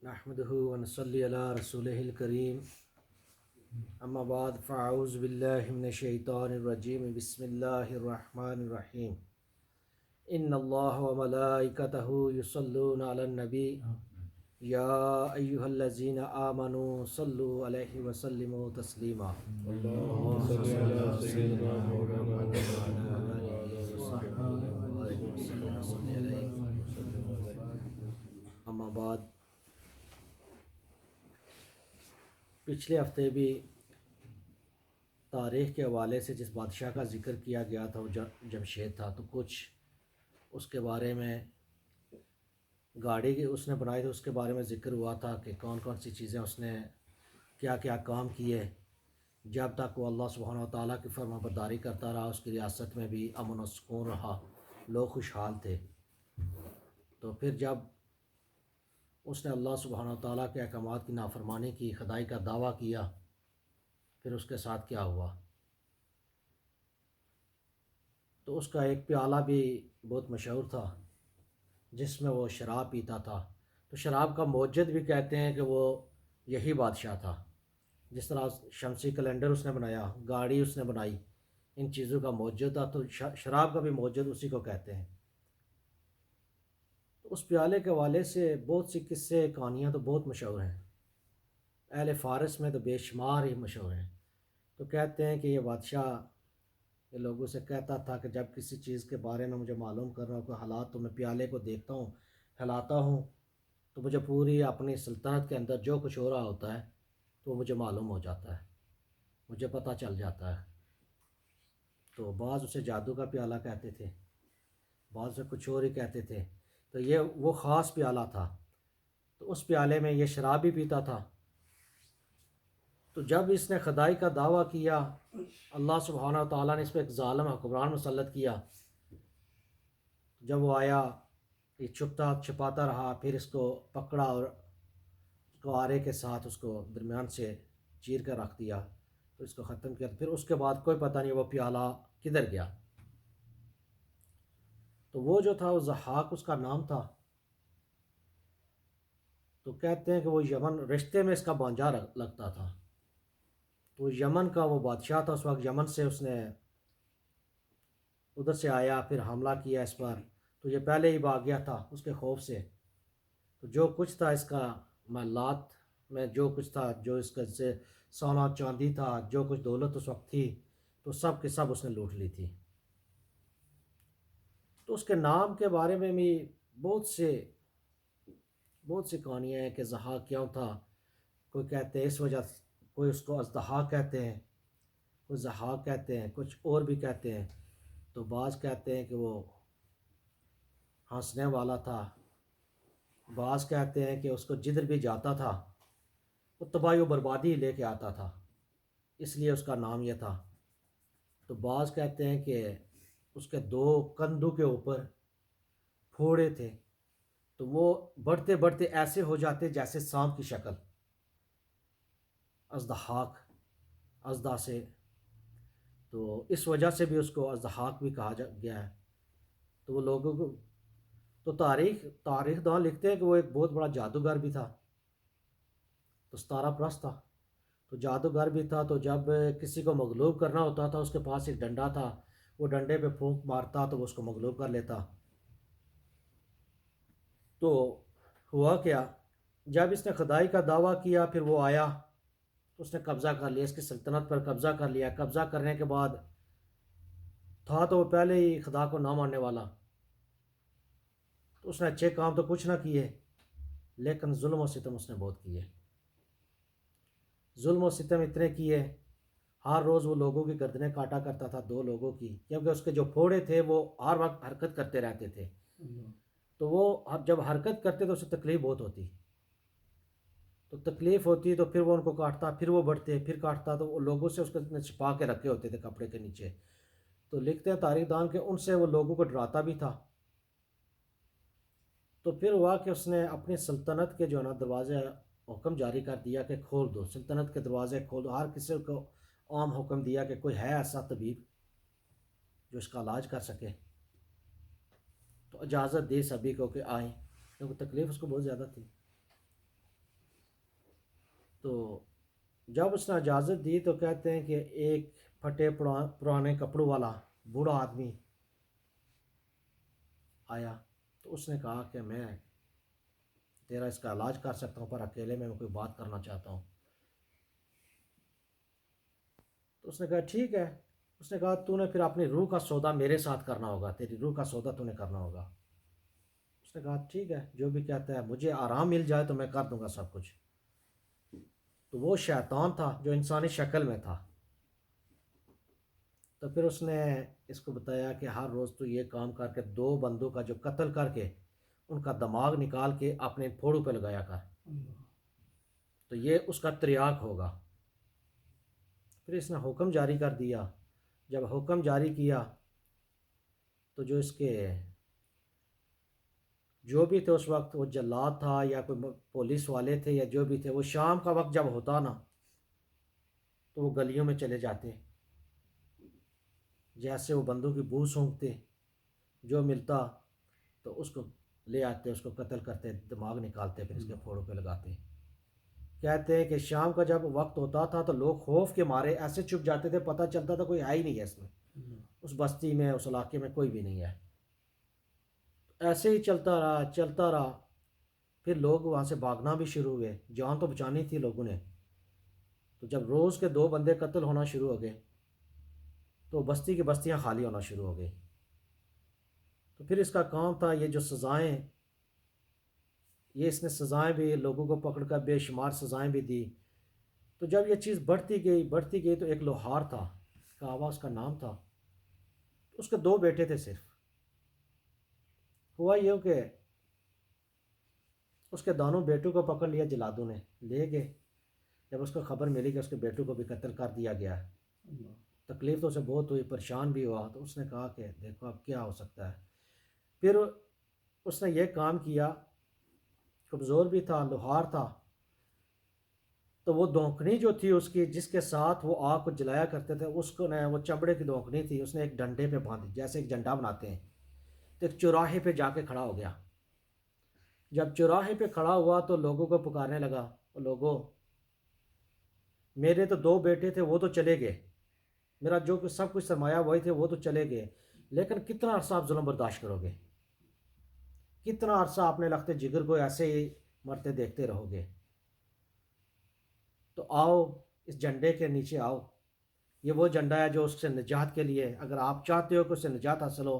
نحمده ونصلي على رسوله الكريم اما بعد فاعوذ بالله من الشیطان الرجیم بسم اللہ الرحمن الرحیم ان اللہ وملائکته یصلون علی النبی یا ایہا الذین آمنوا صلوا علیہ وسلموا تسلیما اللهم صل على سيدنا مولانا وعلى محمد آلہ وعلى وصحبہ وبارک وسلم صلی علیہ. اما بعد، پچھلے ہفتے بھی تاریخ کے حوالے سے جس بادشاہ کا ذکر کیا گیا تھا وہ جمشید تھا، تو کچھ اس کے بارے میں گاڑی اس نے بنائی تھی، اس کے بارے میں ذکر ہوا تھا کہ کون کون سی چیزیں اس نے کیا کیا کام کیے جب تک وہ اللہ سبحانہ و تعالیٰ کی فرما برداری کرتا رہا. اس کی ریاست میں بھی امن و سکون رہا، لوگ خوشحال تھے. تو پھر جب اس نے اللہ سبحانہ و تعالیٰ کے احکامات کی نافرمانی کی، خدائی کا دعویٰ کیا، پھر اس کے ساتھ کیا ہوا. تو اس کا ایک پیالہ بھی بہت مشہور تھا جس میں وہ شراب پیتا تھا. تو شراب کا موجد بھی کہتے ہیں کہ وہ یہی بادشاہ تھا. جس طرح شمسی کیلنڈر اس نے بنایا، گاڑی اس نے بنائی، ان چیزوں کا موجد تھا، تو شراب کا بھی موجد اسی کو کہتے ہیں. تو اس پیالے کے حوالے سے بہت سی قصے کہانیاں تو بہت مشہور ہیں، اہل فارس میں تو بے شمار ہی مشہور ہیں. تو کہتے ہیں کہ یہ بادشاہ یہ لوگوں سے کہتا تھا کہ جب کسی چیز کے بارے میں مجھے معلوم کرنا ہو کوئی حالات، تو میں پیالے کو دیکھتا ہوں، ہلاتا ہوں، تو مجھے پوری اپنی سلطنت کے اندر جو کچھ ہو رہا ہوتا ہے تو وہ مجھے معلوم ہو جاتا ہے، مجھے پتہ چل جاتا ہے. تو بعض اسے جادو کا پیالہ کہتے تھے، بعض اسے کچھ اور ہی کہتے تھے. تو یہ وہ خاص پیالہ تھا. تو اس پیالے میں یہ شراب بھی پیتا تھا. تو جب اس نے خدائی کا دعویٰ کیا، اللہ سبحانہ و تعالیٰ نے اس پہ ایک ظالم حکمران مسلط کیا. جب وہ آیا، یہ چھپتا چھپاتا رہا، پھر اس کو پکڑا اور اس کو آرے کے ساتھ اس کو درمیان سے چیر کر رکھ دیا، تو اس کو ختم کیا. پھر اس کے بعد کوئی پتہ نہیں وہ پیالہ کدھر گیا. تو وہ جو تھا وہ ضحاک اس کا نام تھا. تو کہتے ہیں کہ وہ یمن رشتے میں اس کا بانجا لگتا تھا. تو یمن کا وہ بادشاہ تھا اس وقت. یمن سے اس نے ادھر سے آیا، پھر حملہ کیا اس پر. تو یہ پہلے ہی بھاگ گیا تھا اس کے خوف سے. تو جو کچھ تھا اس کا محلات میں، جو کچھ تھا، جو اس کا سے سونا چاندی تھا، جو کچھ دولت اس وقت تھی، تو سب کے سب اس نے لوٹ لی تھی. تو اس کے نام کے بارے میں بھی بہت سی کہانیاں ہیں کہ ضحاک کیوں تھا. کوئی کہتے ہیں اس وجہ، کوئی اس کو اژدہا کہتے ہیں، کوئی ضحاک کہتے ہیں، کچھ اور بھی کہتے ہیں. تو بعض کہتے ہیں کہ وہ ہنسنے والا تھا، بعض کہتے ہیں کہ اس کو جدھر بھی جاتا تھا وہ تباہی و بربادی لے کے آتا تھا، اس لیے اس کا نام یہ تھا. تو بعض کہتے ہیں کہ اس کے دو کندھوں کے اوپر پھوڑے تھے، تو وہ بڑھتے بڑھتے ایسے ہو جاتے جیسے سانپ کی شکل، اژدہاک، اژدہا سے. تو اس وجہ سے بھی اس کو اژدہاک بھی کہا گیا ہے. تو وہ لوگوں کو تو تاریخ دان لکھتے ہیں کہ وہ ایک بہت بڑا جادوگر بھی تھا، تو ستارہ پرست تھا. تو جادوگر بھی تھا. تو جب کسی کو مغلوب کرنا ہوتا تھا اس کے پاس ایک ڈنڈا تھا، وہ ڈنڈے پہ پھونک مارتا تو وہ اس کو مغلوب کر لیتا. تو ہوا کیا، جب اس نے خدائی کا دعویٰ کیا، پھر وہ آیا تو اس نے قبضہ کر لیا، اس کی سلطنت پر قبضہ کر لیا. قبضہ کرنے کے بعد تھا تو وہ پہلے ہی خدا کو نہ ماننے والا. تو اس نے اچھے کام تو کچھ نہ کیے، لیکن ظلم و ستم اس نے بہت کیے. ظلم و ستم اتنے کیے، ہر روز وہ لوگوں کی گردنیں کاٹا کرتا تھا، دو لوگوں کی، کیونکہ اس کے جو پھوڑے تھے وہ ہر وقت حرکت کرتے رہتے تھے. تو وہ جب حرکت کرتے تو اسے تکلیف بہت ہوتی. تو تکلیف ہوتی تو پھر وہ ان کو کاٹتا، پھر وہ بڑھتے، پھر کاٹتا. تو وہ لوگوں سے اس کو چھپا کے رکھے ہوتے تھے کپڑے کے نیچے. تو لکھتے ہیں تاریخ دان کہ ان سے وہ لوگوں کو ڈراتا بھی تھا. تو پھر ہوا کہ اس نے اپنی سلطنت کے جو ہے نا دروازے حکم جاری کر دیا کہ کھول دو، سلطنت کے دروازے کھول دو. ہر کسی کو عام حکم دیا کہ کوئی ہے ایسا طبیب جو اس کا علاج کر سکے تو اجازت دی سبھی کو کہ آئیں، کیونکہ تکلیف اس کو بہت زیادہ تھی. تو جب اس نے اجازت دی تو کہتے ہیں کہ ایک پھٹے پرانے کپڑوں والا بوڑھا آدمی آیا، تو اس نے کہا کہ میں تیرا اس کا علاج کر سکتا ہوں، پر اکیلے میں کوئی بات کرنا چاہتا ہوں۔ تو اس نے کہا ٹھیک ہے۔ اس نے کہا تو نے پھر اپنی روح کا سودا میرے ساتھ کرنا ہوگا، تیری روح کا سودا تو نے کرنا ہوگا۔ اس نے کہا ٹھیک ہے، جو بھی کہتا ہے، مجھے آرام مل جائے تو میں کر دوں گا سب کچھ۔ تو وہ شیطان تھا جو انسانی شکل میں تھا، تو پھر اس نے اس کو بتایا کہ ہر روز تو یہ کام کر کے 2 بندوں کا جو قتل کر کے ان کا دماغ نکال کے اپنے پھوڑوں پہ لگایا کر، تو یہ اس کا تریاق ہوگا۔ پھر اس نے حکم جاری کر دیا۔ جب حکم جاری کیا تو جو اس کے جو بھی تھے اس وقت، وہ جلاد تھا یا کوئی پولیس والے تھے یا جو بھی تھے، وہ شام کا وقت جب ہوتا نا تو وہ گلیوں میں چلے جاتے، جیسے وہ بندوں کی بو سونگھتے، جو ملتا تو اس کو لے آتے، اس کو قتل کرتے، دماغ نکالتے، پھر اس کے پھوڑوں پہ لگاتے۔ کہتے ہیں کہ شام کا جب وقت ہوتا تھا تو لوگ خوف کے مارے ایسے چھپ جاتے تھے، پتہ چلتا تھا کوئی ہے ہی نہیں ہے اس میں، اس بستی میں، اس علاقے میں کوئی بھی نہیں ہے۔ ایسے ہی چلتا رہا چلتا رہا، پھر لوگ وہاں سے بھاگنا بھی شروع ہوئے، جان تو بچانی تھی لوگوں نے۔ تو جب روز کے 2 بندے قتل ہونا شروع ہو گئے تو بستی کی بستیاں خالی ہونا شروع ہو گئی۔ تو پھر اس کا کام تھا یہ جو سزائیں، یہ اس نے سزائیں بھی لوگوں کو پکڑ کر بے شمار سزائیں بھی دی۔ تو جب یہ چیز بڑھتی گئی تو ایک لوہار تھا، کعبہ اس کا نام تھا، اس کے 2 بیٹے تھے صرف۔ ہوا یہ کہ اس کے دونوں بیٹوں کو پکڑ لیا جلادوں نے، لے گئے۔ جب اس کو خبر ملی کہ اس کے بیٹوں کو بھی قتل کر دیا گیا ہے، تکلیف تو اسے بہت ہوئی، پریشان بھی ہوا۔ تو اس نے کہا کہ دیکھو اب کیا ہو سکتا ہے۔ پھر اس نے یہ کام کیا، کمزور بھی تھا، لوہار تھا، تو وہ دونکنی جو تھی اس کی، جس کے ساتھ وہ آگ کو جلایا کرتے تھے، اس کو نے، وہ چمڑے کی دونکنی تھی، اس نے ایک ڈنڈے پہ باندھی، جیسے ایک جھنڈا بناتے ہیں، تو ایک چوراہے پہ جا کے کھڑا ہو گیا۔ جب چوراہے پہ کھڑا ہوا تو لوگوں کو پکارنے لگا، لوگوں، میرے تو 2 بیٹے تھے، وہ تو چلے گئے، میرا جو کچھ سب کچھ سرمایہ وہی تھے، وہ تو چلے گئے، لیکن کتنا عرصہ آپ ظلم برداشت کرو گے؟ کتنا عرصہ اپنے لخت جگر کو ایسے ہی مرتے دیکھتے رہو گے؟ تو آؤ اس جھنڈے کے نیچے آؤ، یہ وہ جھنڈا ہے جو اس سے نجات کے لیے، اگر آپ چاہتے ہو کہ اس سے نجات حاصل ہو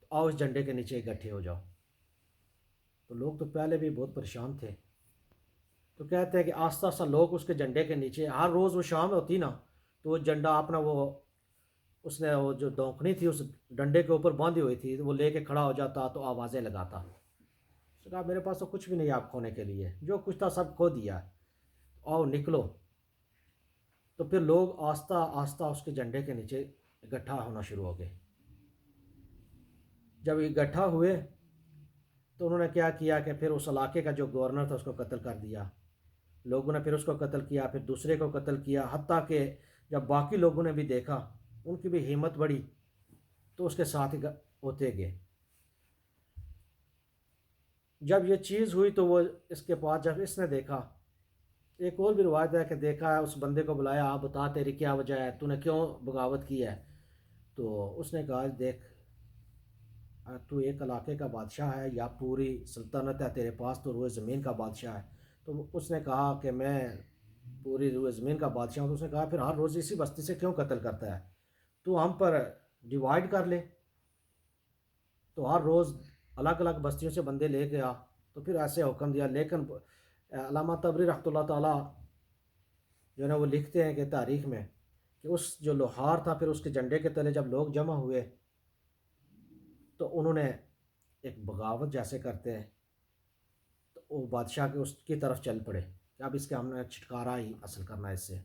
تو آؤ اس جھنڈے کے نیچے اکٹھے ہو جاؤ۔ تو لوگ تو پہلے بھی بہت پریشان تھے، تو کہتے ہیں کہ آہستہ آہستہ لوگ اس کے جھنڈے کے نیچے، ہر روز وہ شام ہوتی نا تو وہ جھنڈا اپنا، وہ اس نے وہ جو دونکنی تھی اس ڈنڈے کے اوپر باندھی ہوئی تھی، وہ لے کے کھڑا ہو جاتا تو آوازیں لگاتا۔ اس نے کہا میرے پاس تو کچھ بھی نہیں آپ کھونے کے لیے، جو کچھ تھا سب کھو دیا، آؤ نکلو۔ تو پھر لوگ آہستہ آہستہ اس کے جھنڈے کے نیچے اکٹھا ہونا شروع ہو گئے۔ جب اکٹھا ہوئے تو انہوں نے کیا کیا کہ پھر اس علاقے کا جو گورنر تھا اس کو قتل کر دیا، لوگوں نے پھر اس کو قتل کیا، پھر دوسرے کو قتل کیا، حتیٰ کہ جب باقی لوگوں نے بھی دیکھا، ان کی بھی ہمت بڑھی تو اس کے ساتھ ہی ہوتے گئے۔ جب یہ چیز ہوئی تو وہ اس کے پاس، جب اس نے دیکھا، ایک اور بھی روایت ہے کہ دیکھا ہے، اس بندے کو بلایا، آپ بتا تیری کیا وجہ ہے، تو نے کیوں بغاوت کی ہے؟ تو اس نے کہا دیکھ، تو ایک علاقے کا بادشاہ ہے یا پوری سلطنت ہے تیرے پاس، تو روئے زمین کا بادشاہ ہے۔ تو اس نے کہا کہ میں پوری روئے زمین کا بادشاہ ہوں۔ تو اس نے کہا پھر ہر روز اسی بستی سے کیوں قتل کرتا ہے؟ تو ہم پر ڈیوائیڈ کر لے، تو ہر روز الگ الگ بستیوں سے بندے لے کے آ۔ تو پھر ایسے حکم دیا۔ لیکن علامہ طبری رحمۃ اللہ تعالیٰ جو ہے نا وہ لکھتے ہیں کہ تاریخ میں کہ اس جو لوہار تھا، پھر اس کے جھنڈے کے تلے جب لوگ جمع ہوئے تو انہوں نے ایک بغاوت جیسے کرتے ہیں، تو وہ بادشاہ کے اس کی طرف چل پڑے کہ اب اس کے ہم نے چھٹکارا ہی حاصل کرنا ہے اس سے۔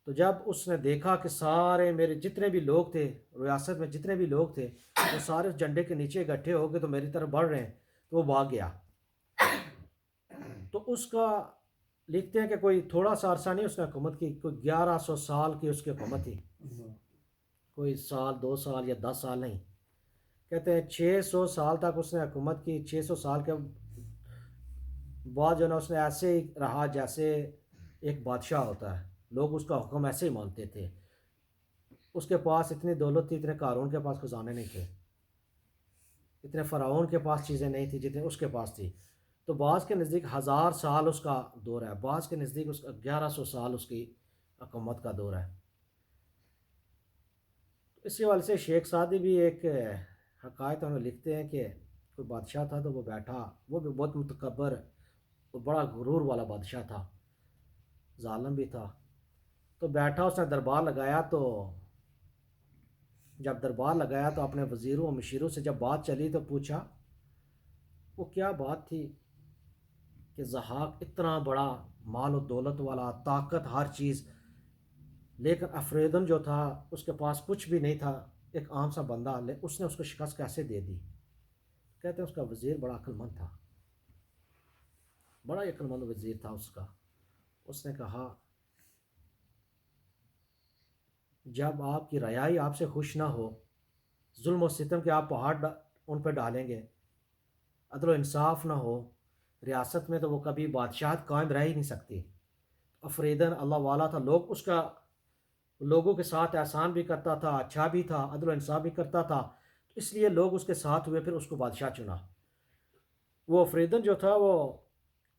تو جب اس نے دیکھا کہ سارے میرے جتنے بھی لوگ تھے، ریاست میں جتنے بھی لوگ تھے، وہ سارے اس جھنڈے کے نیچے اکٹھے ہو گئے تو میری طرف بڑھ رہے ہیں، تو وہ بھاگ گیا۔ تو اس کا لکھتے ہیں کہ کوئی تھوڑا سا عرصہ نہیں اس نے حکومت کی، کوئی 1100 سال کی اس کی حکومت تھی، کوئی سال 2 سال یا 10 سال نہیں، کہتے ہیں 600 سال تک اس نے حکومت کی۔ 600 سال کے بعد جو ہے نا اس نے ایسے ہی رہا جیسے ایک بادشاہ ہوتا ہے، لوگ اس کا حکم ایسے ہی مانتے تھے. اس کے پاس اتنی دولت تھی، اتنے قارون کے پاس خزانے نہیں تھے، اتنے فرعون کے پاس چیزیں نہیں تھیں جتنے اس کے پاس تھی. تو بعض کے نزدیک 1000 سال اس کا دور ہے، بعض کے نزدیک اس کا 1100 سال اس کی حکومت کا دور ہے. اسی حوالے سے شیخ سعدی بھی ایک حکایت ہمیں لکھتے ہیں کہ کوئی بادشاہ تھا تو وہ بیٹھا، وہ بھی بہت متکبر، وہ بڑا غرور والا بادشاہ تھا، ظالم بھی تھا. تو بیٹھا، اس نے دربار لگایا. تو جب دربار لگایا تو اپنے وزیروں و مشیروں سے جب بات چلی تو پوچھا وہ کیا بات تھی کہ ضحاک اتنا بڑا مال و دولت والا، طاقت، ہر چیز، لیکن افریدن جو تھا اس کے پاس کچھ بھی نہیں تھا، ایک عام سا بندہ، اس نے اس کو شکست کیسے دے دی؟ کہتے ہیں اس کا وزیر بڑا عقل مند تھا، بڑا عقل مند وزیر تھا اس کا. اس نے کہا جب آپ کی رعائی آپ سے خوش نہ ہو، ظلم و ستم کے آپ پہاڑ ان پہ ڈالیں گے، عدل و انصاف نہ ہو ریاست میں، تو وہ کبھی بادشاہت قائم رہ ہی نہیں سکتی. افریدن اللہ والا تھا، لوگ اس کا لوگوں کے ساتھ احسان بھی کرتا تھا، اچھا بھی تھا، عدل و انصاف بھی کرتا تھا، تو اس لیے لوگ اس کے ساتھ ہوئے، پھر اس کو بادشاہ چنا. وہ افریدن جو تھا وہ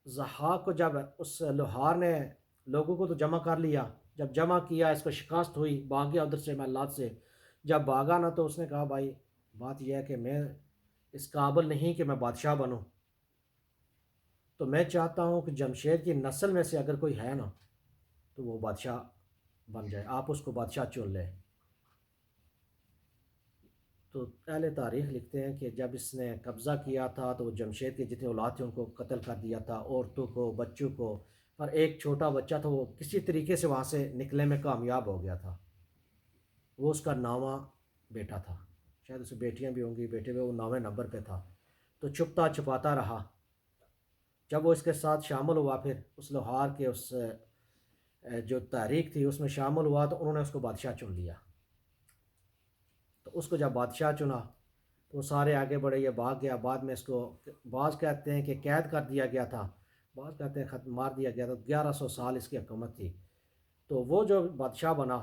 ضحاک کو جب اس لوہار نے لوگوں کو تو جمع کر لیا، جب جمع کیا اس کو شکست ہوئی، بھاگ گیا ادھر سے محلات سے. جب بھاگا نا تو اس نے کہا بھائی بات یہ ہے کہ میں اس قابل نہیں کہ میں بادشاہ بنوں، تو میں چاہتا ہوں کہ جمشید کی نسل میں سے اگر کوئی ہے نا تو وہ بادشاہ بن جائے، آپ اس کو بادشاہ چن لیں. تو اہل تاریخ لکھتے ہیں کہ جب اس نے قبضہ کیا تھا تو وہ جمشید کے جتنے اولاد تھے ان کو قتل کر دیا تھا، عورتوں کو، بچوں کو. پر ایک چھوٹا بچہ تھا، وہ کسی طریقے سے وہاں سے نکلنے میں کامیاب ہو گیا تھا، وہ اس کا 9واں بیٹا تھا، شاید اسے بیٹیاں بھی ہوں گی، بیٹے بھی، وہ 9ویں نمبر پہ تھا. تو چھپتا چھپاتا رہا. جب وہ اس کے ساتھ شامل ہوا، پھر اس لوہار کے اس جو تحریک تھی اس میں شامل ہوا، تو انہوں نے اس کو بادشاہ چن لیا. تو اس کو جب بادشاہ چنا تو وہ سارے آگے بڑھے، یہ بھاگ گیا. بعد میں اس کو بعض کہتے ہیں کہ قید کر دیا گیا تھا، بعض کہتے ہیں ختم مار دیا گیا تھا. 1100 سال اس کی حکومت تھی. تو وہ جو بادشاہ بنا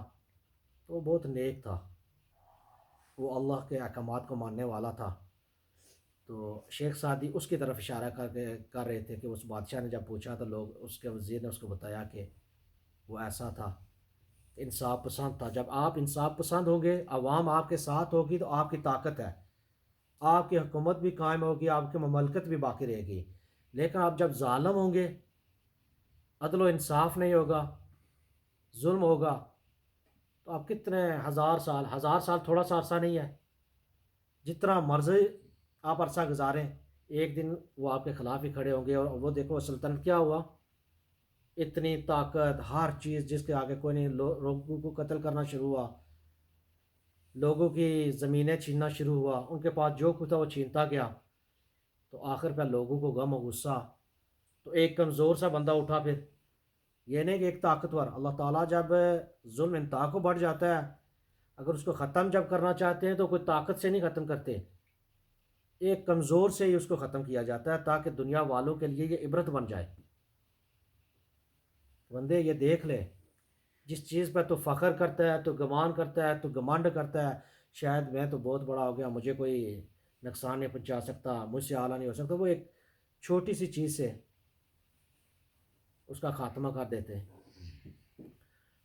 تو وہ بہت نیک تھا، وہ اللہ کے احکامات کو ماننے والا تھا. تو شیخ سعدی اس کی طرف اشارہ کر رہے تھے کہ اس بادشاہ نے جب پوچھا تو لوگ، اس کے وزیر نے اس کو بتایا کہ وہ ایسا تھا، انصاف پسند تھا. جب آپ انصاف پسند ہوں گے، عوام آپ کے ساتھ ہوگی، تو آپ کی طاقت ہے، آپ کی حکومت بھی قائم ہوگی، آپ کی مملکت بھی باقی رہے گی. لیکن آپ جب ظالم ہوں گے، عدل و انصاف نہیں ہوگا، ظلم ہوگا، تو آپ کتنے 1000 سال، 1000 سال تھوڑا سا عرصہ نہیں ہے، جتنا مرضی آپ عرصہ گزاریں، ایک دن وہ آپ کے خلاف ہی کھڑے ہوں گے. اور وہ دیکھو سلطنت کیا ہوا، اتنی طاقت، ہر چیز جس کے آگے کوئی نہیں، لوگوں کو قتل کرنا شروع ہوا، لوگوں کی زمینیں چھیننا شروع ہوا، ان کے پاس جو کچھ تھا وہ چھینتا گیا. تو آخر پہ لوگوں کو غم و غصہ، تو ایک کمزور سا بندہ اٹھا. پھر یہ نہیں کہ ایک طاقتور، اللہ تعالیٰ جب ظلم انتہا کو بڑھ جاتا ہے، اگر اس کو ختم جب کرنا چاہتے ہیں تو کوئی طاقت سے نہیں ختم کرتے، ایک کمزور سے ہی اس کو ختم کیا جاتا ہے، تاکہ دنیا والوں کے لیے یہ عبرت بن جائے. بندے یہ دیکھ لے، جس چیز پہ تو فخر کرتا ہے، تو گمان کرتا ہے، تو گمانڈ کرتا ہے، شاید میں تو بہت بڑا ہو گیا، مجھے کوئی نقصان نہیں پہنچا سکتا، مجھ سے اعلیٰ نہیں ہو سکتا، وہ ایک چھوٹی سی چیز سے اس کا خاتمہ کر دیتے ہیں.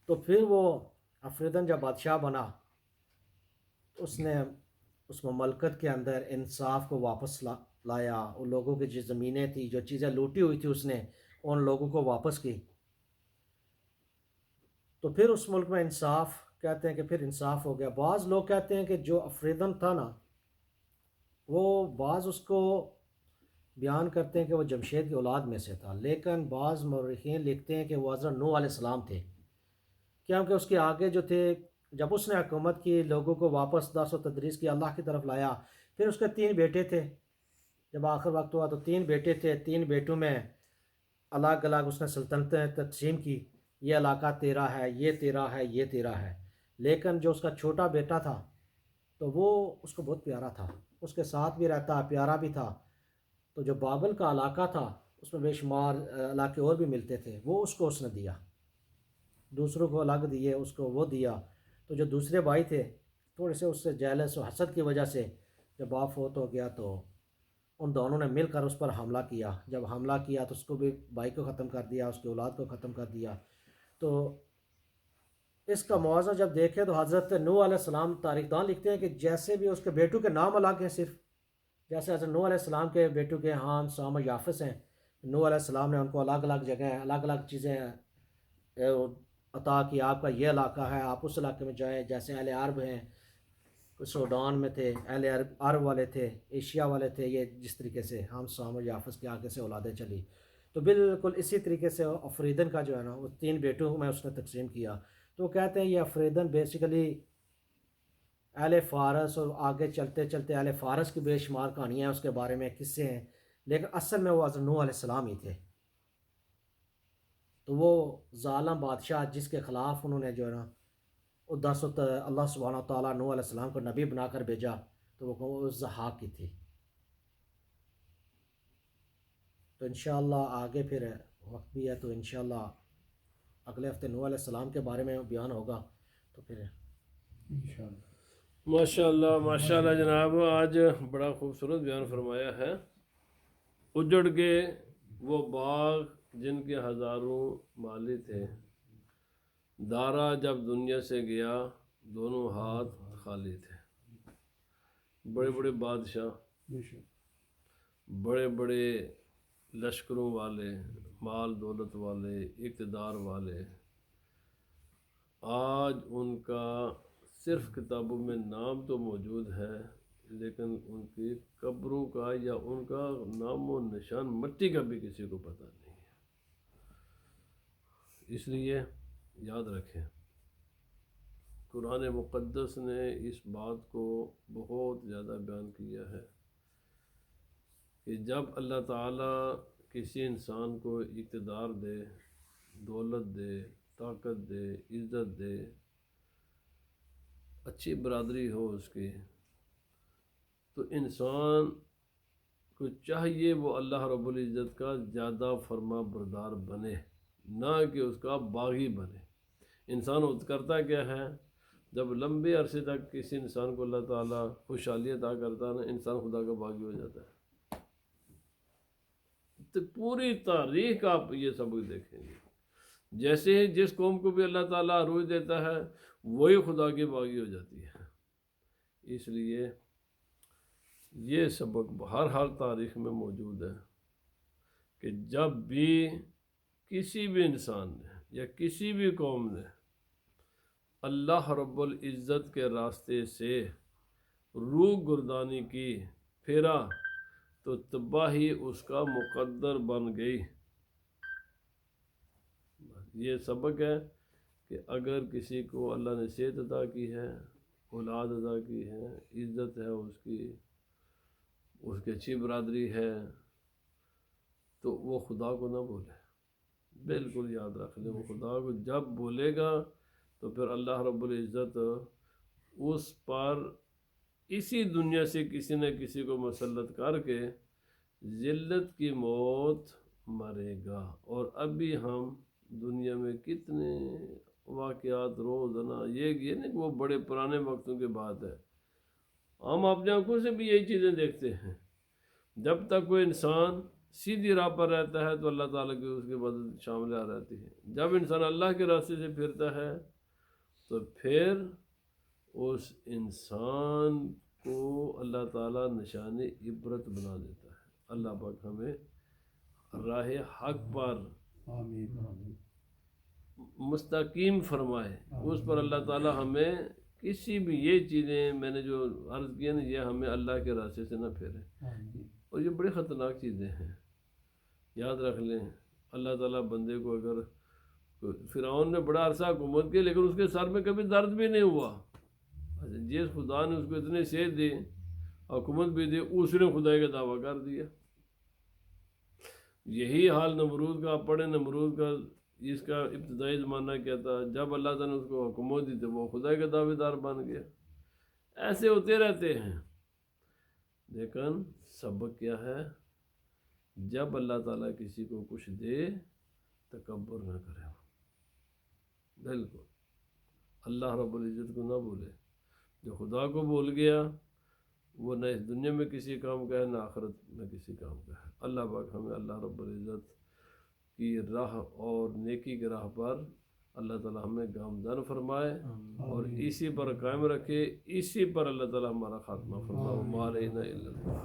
تو پھر وہ افریدن جب بادشاہ بنا تو اس نے اس مملکت کے اندر انصاف کو واپس لایا. ان لوگوں کی جو زمینیں تھیں، جو چیزیں لوٹی ہوئی تھی، اس نے ان لوگوں کو واپس کی. تو پھر اس ملک میں انصاف، کہتے ہیں کہ پھر انصاف ہو گیا. بعض لوگ کہتے ہیں کہ جو افریدن تھا نا، وہ بعض اس کو بیان کرتے ہیں کہ وہ جمشید کی اولاد میں سے تھا، لیکن بعض مورخین لکھتے ہیں کہ وہ حضرت نوح علیہ السلام تھے، کیونکہ اس کے آگے جو تھے، جب اس نے حکومت کی، لوگوں کو واپس درس و تدریس کی، اللہ کی طرف لایا. پھر اس کے 3 بیٹے تھے. جب آخر وقت ہوا تو 3 بیٹے تھے، 3 بیٹوں میں الگ الگ اس نے سلطنتیں تقسیم کی، یہ علاقہ تیرا ہے، یہ تیرا ہے، یہ تیرا ہے. لیکن جو اس کا چھوٹا بیٹا تھا تو وہ اس کو بہت پیارا تھا، اس کے ساتھ بھی رہتا، پیارا بھی تھا. تو جو بابل کا علاقہ تھا اس میں بے شمار علاقے اور بھی ملتے تھے، وہ اس کو اس نے دیا، دوسروں کو الگ دیے، اس کو وہ دیا۔ تو جو دوسرے بھائی تھے تھوڑے سے اس سے جیلس و حسد کی وجہ سے جب باپ فوت ہو گیا تو ان دونوں نے مل کر اس پر حملہ کیا۔ جب حملہ کیا تو اس کو بھی، بھائی کو ختم کر دیا، اس کی اولاد کو ختم کر دیا۔ تو اس کا موازنہ جب دیکھیں تو حضرت نوح علیہ السلام، تاریخ دان لکھتے ہیں کہ جیسے بھی اس کے بیٹوں کے نام الگ ہیں، صرف جیسے حضرت نوح علیہ السلام کے بیٹوں کے حام، سام اور یافس ہیں، نوح علیہ السلام نے ان کو الگ الگ جگہیں، الگ الگ چیزیں عطا کی، آپ کا یہ علاقہ ہے، آپ اس علاقے میں جائیں، جیسے اہل عرب ہیں، سوڈان میں تھے، اہل عرب والے تھے، ایشیا والے تھے، یہ جس طریقے سے ہم سام اور یافس کے آگے سے اولادیں چلی، تو بالکل اسی طریقے سے افریدن کا جو ہے نا وہ 3 بیٹوں میں اس نے تقسیم کیا۔ تو وہ کہتے ہیں یہ افریدن بیسیکلی اہل فارس، اور آگے چلتے چلتے اہل فارس کی بے شمار کہانیاں ہیں، اس کے بارے میں قصے ہیں، لیکن اصل میں وہ حضرت نوح علیہ السلام ہی تھے۔ تو وہ ظالم بادشاہ جس کے خلاف انہوں نے جو ہے نا اللہ سبحانہ تعالیٰ نوح علیہ السلام کو نبی بنا کر بھیجا، تو وہ ضحاک کی تھی۔ تو انشاءاللہ آگے پھر وقت بھی ہے تو انشاءاللہ اگلے ہفتے نوح علیہ السلام کے بارے میں بیان ہوگا، تو پھر ماشاء اللہ جناب، آج بڑا خوبصورت بیان فرمایا ہے۔ اجڑ کے وہ باغ جن کے ہزاروں مالی تھے، دارا جب دنیا سے گیا دونوں ہاتھ خالی تھے۔ بڑے بڑے بادشاہ، بڑے بڑے لشکروں والے، مال دولت والے، اقتدار والے، آج ان کا صرف کتابوں میں نام تو موجود ہے، لیکن ان کی قبروں کا یا ان کا نام و نشان مٹی کا بھی کسی کو پتہ نہیں ہے۔ اس لیے یاد رکھیں، قرآن مقدس نے اس بات کو بہت زیادہ بیان کیا ہے کہ جب اللہ تعالیٰ کسی انسان کو اقتدار دے، دولت دے، طاقت دے، عزت دے، اچھی برادری ہو اس کی، تو انسان کو چاہیے وہ اللہ رب العزت کا زیادہ فرما بردار بنے، نہ کہ اس کا باغی بنے۔ انسان کرتا کیا ہے، جب لمبے عرصے تک کسی انسان کو اللہ تعالیٰ خوشحالی عطا کرتا ہے نا، انسان خدا کا باغی ہو جاتا ہے۔ تو پوری تاریخ آپ یہ سبق دیکھیں گے، جیسے ہی جس قوم کو بھی اللہ تعالیٰ عروج دیتا ہے وہی خدا کی باغی ہو جاتی ہے۔ اس لیے یہ سبق ہر تاریخ میں موجود ہے کہ جب بھی کسی بھی انسان نے یا کسی بھی قوم نے اللہ رب العزت کے راستے سے روح گردانی کی، پھیرا، تو تباہی اس کا مقدر بن گئی۔ یہ سبق ہے کہ اگر کسی کو اللہ نے صحت عطا کی ہے، اولاد عطا کی ہے، عزت ہے اس کی اچھی برادری ہے، تو وہ خدا کو نہ بولے۔ بالکل یاد رکھ لیں، وہ خدا کو جب بولے گا تو پھر اللہ رب العزت اس پر اسی دنیا سے کسی نہ کسی کو مسلط کر کے ذلت کی موت مرے گا۔ اور ابھی ہم دنیا میں کتنے واقعات روزانہ، یہ نہیں کہ وہ بڑے پرانے وقتوں کی بات ہے، ہم اپنے آنکھوں سے بھی یہی چیزیں دیکھتے ہیں۔ جب تک کوئی انسان سیدھی راہ پر رہتا ہے تو اللہ تعالیٰ کی اس کی مدد شامل آ رہتی ہے۔ جب انسان اللہ کے راستے سے پھرتا ہے تو پھر اس انسان کو اللہ تعالیٰ نشان عبرت بنا دیتا ہے۔ اللہ پاک ہمیں راہ حق پر مستقیم فرمائے، اس پر اللہ تعالیٰ ہمیں کسی بھی یہ چیزیں میں نے جو عرض کیا نا، یہ ہمیں اللہ کے راستے سے نہ پھیرے، اور یہ بڑی خطرناک چیزیں ہیں۔ یاد رکھ لیں، اللہ تعالیٰ بندے کو، اگر فرعون نے بڑا عرصہ حکومت کی لیکن اس کے سر میں کبھی درد بھی نہیں ہوا، جس خدا نے اس کو اتنی صحت دی، حکومت بھی دی، اس نے خدائی کا دعویٰ کر دیا۔ یہی حال نمرود کا، پڑھے نمرود کا، اس کا ابتدائی زمانہ کیا تھا، جب اللہ تعالیٰ نے اس کو حکومت دی تو وہ خدائی کا دعوے دار بن گیا۔ ایسے ہوتے رہتے ہیں، لیکن سبق کیا ہے جب اللہ تعالیٰ کسی کو کچھ دے تکبر نہ کرے، بالکل اللہ رب العزت کو نہ بھولے۔ جو خدا کو بھول گیا وہ نہ اس دنیا میں کسی کام کا ہے نہ آخرت میں کسی کام کا ہے۔ اللہ پاک ہمیں اللہ رب العزت کی راہ اور نیکی کی راہ پر اللہ تعالیٰ ہمیں گامزن فرمائے اور اسی پر قائم رکھے، اسی پر اللہ تعالیٰ ہمارا خاتمہ فرمائے۔ وما علینا الا البلاغ۔